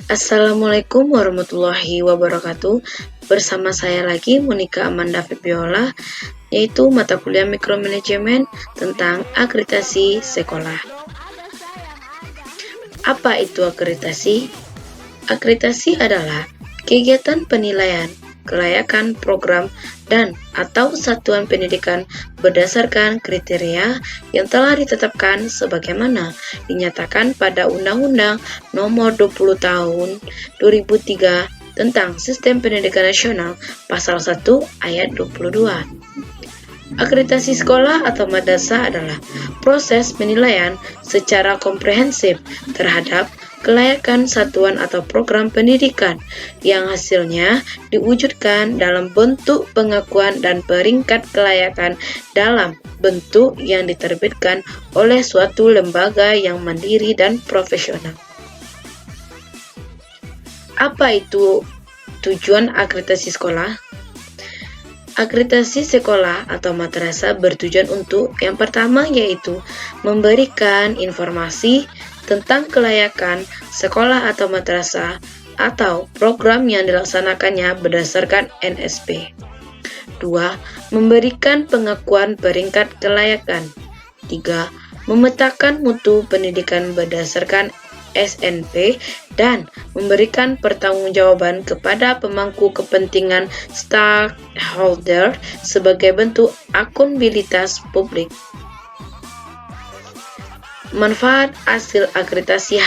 Assalamualaikum warahmatullahi wabarakatuh. Bersama saya lagi Monica Amanda Febiola, yaitu mata kuliah Mikromanajemen tentang akreditasi sekolah. Apa itu akreditasi? Akreditasi adalah kegiatan penilaian kelayakan program dan atau satuan pendidikan berdasarkan kriteria yang telah ditetapkan sebagaimana dinyatakan pada Undang-Undang Nomor 20 Tahun 2003 tentang Sistem Pendidikan Nasional Pasal 1 Ayat 22. Akreditasi sekolah atau madrasah adalah proses penilaian secara komprehensif terhadap kelayakan satuan atau program pendidikan yang hasilnya diwujudkan dalam bentuk pengakuan dan peringkat kelayakan dalam bentuk yang diterbitkan oleh suatu lembaga yang mandiri dan profesional. Apa itu tujuan akreditasi sekolah? Akreditasi sekolah atau madrasah bertujuan untuk yang pertama yaitu memberikan informasi tentang kelayakan sekolah atau madrasah atau program yang dilaksanakannya berdasarkan NSP. 2. Memberikan pengakuan peringkat kelayakan. 3. Memetakan mutu pendidikan berdasarkan SNP dan memberikan pertanggungjawaban kepada pemangku kepentingan stakeholder sebagai bentuk akuntabilitas publik. Manfaat hasil akreditasi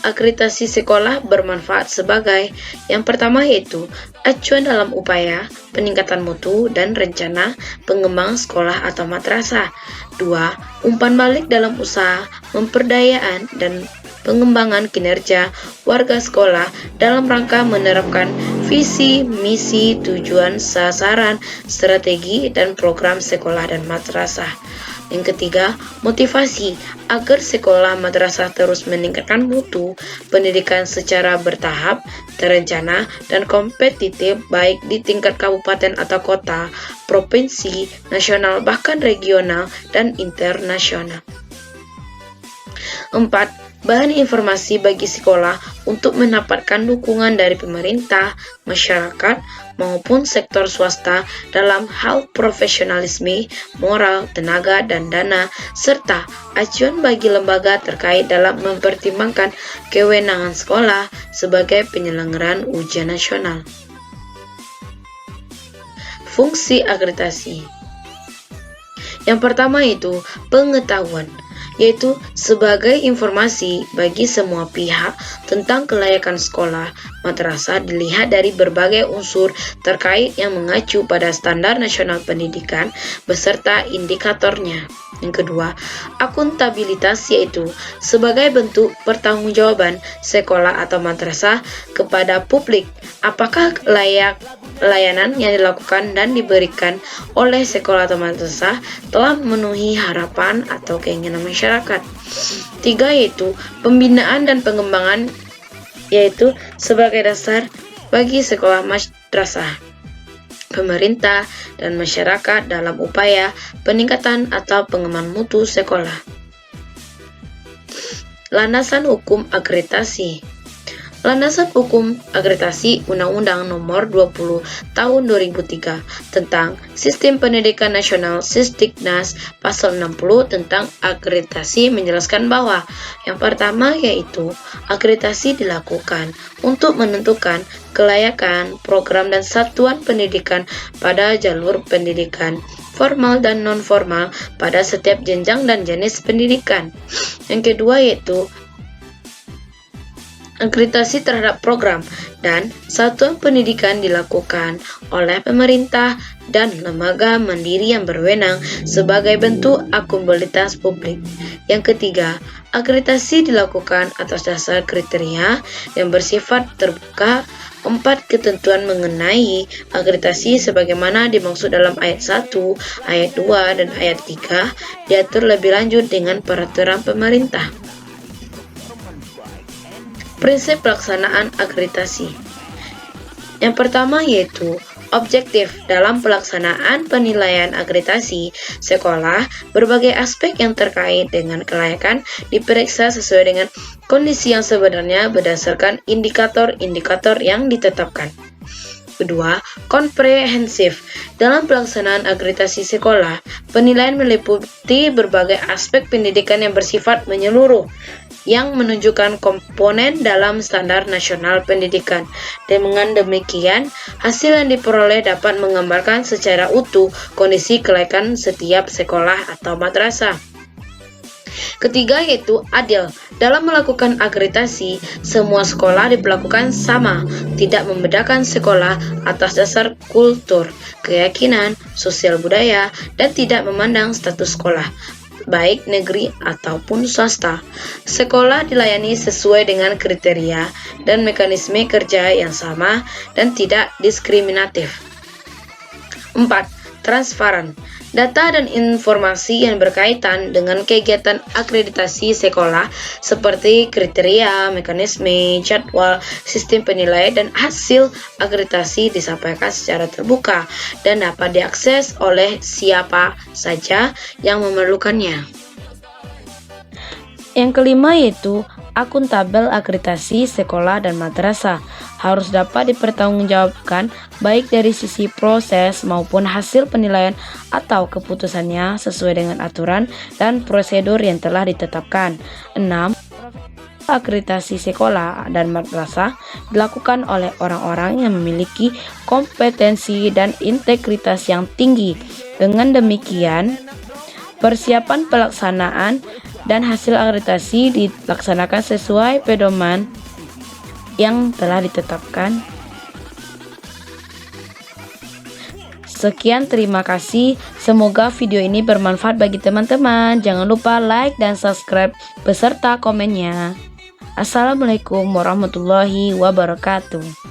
akreditasi sekolah bermanfaat sebagai yang pertama yaitu acuan dalam upaya peningkatan mutu dan rencana pengembangan sekolah atau madrasah. 2. Umpan balik dalam usaha pemberdayaan dan pengembangan kinerja warga sekolah dalam rangka menerapkan visi, misi, tujuan, sasaran, strategi, dan program sekolah dan madrasah. Yang ketiga, motivasi agar sekolah madrasah terus meningkatkan mutu pendidikan secara bertahap, terencana, dan kompetitif baik di tingkat kabupaten atau kota, provinsi, nasional, bahkan regional, dan internasional. 4. Bahan informasi bagi sekolah untuk mendapatkan dukungan dari pemerintah, masyarakat, maupun sektor swasta dalam hal profesionalisme, moral, tenaga, dan dana, serta acuan bagi lembaga terkait dalam mempertimbangkan kewenangan sekolah sebagai penyelenggaraan ujian nasional. Fungsi akreditasi. Yang pertama itu pengetahuan, yaitu sebagai informasi bagi semua pihak tentang kelayakan sekolah madrasah dilihat dari berbagai unsur terkait yang mengacu pada standar nasional pendidikan beserta indikatornya. Yang kedua, akuntabilitas, yaitu sebagai bentuk pertanggungjawaban sekolah atau madrasah kepada publik apakah layanan yang dilakukan dan diberikan oleh sekolah atau madrasah telah memenuhi harapan atau keinginan masyarakat. 3. Yaitu pembinaan dan pengembangan, yaitu sebagai dasar bagi sekolah madrasah, pemerintah, dan masyarakat dalam upaya peningkatan atau pengembangan mutu sekolah. Landasan hukum akreditasi. Landasan hukum akreditasi Undang-Undang Nomor 20 Tahun 2003 tentang Sistem Pendidikan Nasional Sistiknas Pasal 60 tentang akreditasi menjelaskan bahwa yang pertama yaitu akreditasi dilakukan untuk menentukan kelayakan program dan satuan pendidikan pada jalur pendidikan formal dan non-formal pada setiap jenjang dan jenis pendidikan. Yang kedua yaitu akreditasi terhadap program dan satuan pendidikan dilakukan oleh pemerintah dan lembaga mandiri yang berwenang sebagai bentuk akuntabilitas publik. Yang ketiga, akreditasi dilakukan atas dasar kriteria yang bersifat terbuka. 4. Ketentuan mengenai akreditasi sebagaimana dimaksud dalam ayat 1, ayat 2, dan ayat 3 diatur lebih lanjut dengan peraturan pemerintah. Prinsip pelaksanaan akreditasi. Yang pertama yaitu Objektif dalam pelaksanaan penilaian akreditasi sekolah, berbagai aspek yang terkait dengan kelayakan diperiksa sesuai dengan kondisi yang sebenarnya berdasarkan indikator-indikator yang ditetapkan. Kedua, komprehensif. Dalam pelaksanaan akreditasi sekolah, penilaian meliputi berbagai aspek pendidikan yang bersifat menyeluruh, yang menunjukkan komponen dalam standar nasional pendidikan. Dengan demikian, hasil yang diperoleh dapat menggambarkan secara utuh kondisi kelayakan setiap sekolah atau madrasah. Ketiga yaitu adil. Dalam melakukan akreditasi, semua sekolah diperlakukan sama, tidak membedakan sekolah atas dasar kultur, keyakinan, sosial budaya, dan tidak memandang status sekolah, baik negeri ataupun swasta. Sekolah dilayani sesuai dengan kriteria dan mekanisme kerja yang sama dan tidak diskriminatif. 4. Transparan. Data dan informasi yang berkaitan dengan kegiatan akreditasi sekolah seperti kriteria, mekanisme, jadwal, sistem penilaian, dan hasil akreditasi disampaikan secara terbuka dan dapat diakses oleh siapa saja yang memerlukannya. Yang kelima yaitu akuntabel akreditasi sekolah dan madrasah harus dapat dipertanggungjawabkan baik dari sisi proses maupun hasil penilaian atau keputusannya sesuai dengan aturan dan prosedur yang telah ditetapkan. 6. Akreditasi sekolah dan madrasah dilakukan oleh orang-orang yang memiliki kompetensi dan integritas yang tinggi. Dengan demikian, persiapan pelaksanaan dan hasil akreditasi dilaksanakan sesuai pedoman yang telah ditetapkan. Sekian, terima kasih. Semoga video ini bermanfaat bagi teman-teman. Jangan lupa like dan subscribe beserta komennya. Assalamualaikum warahmatullahi wabarakatuh.